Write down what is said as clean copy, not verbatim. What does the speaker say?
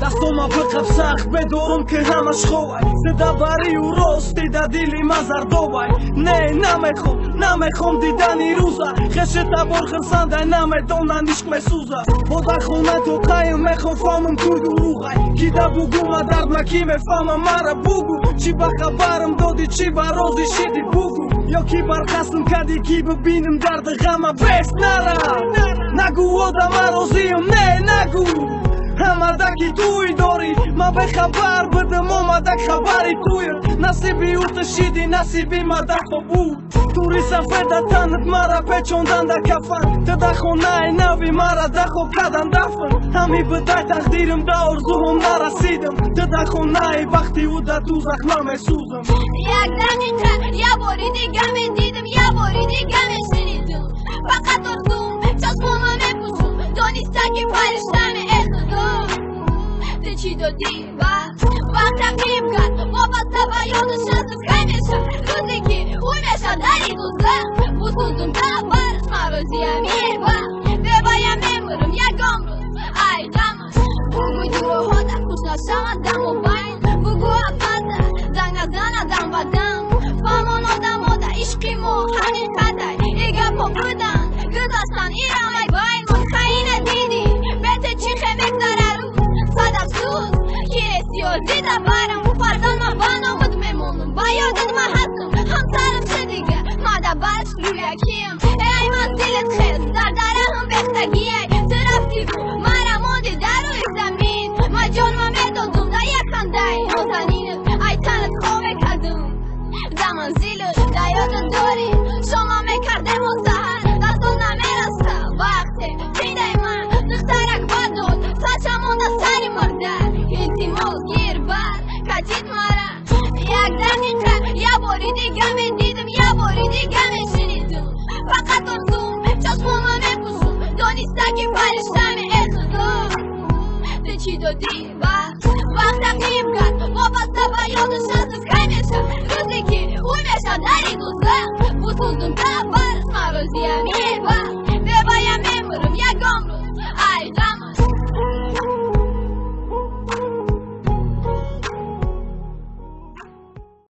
دستوما بقف سخت بدورم که همش خوبه صدا بری و راستی در دلی من زردوبه نه نمیخوام دیدنی روزه خشتا برخرسنده نمیدونن عشق میسوزه با در خونه تو قایم میخوام فهمم توی دروغه کی در بگو ما درد مکی میفهمم مرا بگو چی با خبرم دادی چی با رازی شدی بگو یا کی برخستم کردی کی ببینم درد غم بس نگو آدم رازیم نه نگو همدکی توی داری ما به خبر بدم آمدک خبری توی نصیبی او تشیدی نصیبی ما دخو بود توری سفید تنت مرا پیچوندن در کفن تدا خونه نوی مرا دخو کردن دفن همی بدای تقدیرم دا ارزوهم نرسیدم تدا خونه وقتی او در دوزخ نمیسوزم یک دقیقه یه باری دیگه می دیدم یه باری دیگه می شنیدم فقط ارزوم چشمامو میپوشم دانسته که فرشتم چی دادی وقت تقریب کرد وابسته به یادش هستم همیشه روزی که اون میشه داری دوزه بسوزم تا برش مرازیم ببایم میمورم یکم روز ای جمعش بگوی دوروها در خوش نشم دم و بین بگو افزه زنگ نزن دم و دم فهمان آدم ها در عشقی ما حقیقته ایگه پا بودن گذاشتن ایرامه باین من خیلی دیدی بهت چی خیمک داره رو صد افسوس سیازی در برم فرزان من بنامد میمونم با یادت من هستم همسرم چه دیگه ما در برش روی یکیم ای من دلت خیز در دره هم بختگیه تو رفتی رو مرا موندی در روی زمین ما جانم میدادم در یک خنده نازنینت ای تنت خواه میکردم زمان زیلت در یادت داری شما میکردم و سهر دستان نمیرسته وقتی پیده من دخترک بدود سچمون در سری مرده التماس گیر بر کجید مرا یک دقیقه یه باری دیگه می دیدم یه باری دیگه می شنیدم فقط ارزوم چشمامو میپوشم دانسته که فرشتم ای خدا تو چی دادی وقت تقریب کرد وابسته به یادش هستم همیشه روزی که اون میشه داری دوزه بسوزم تا برش مرازیم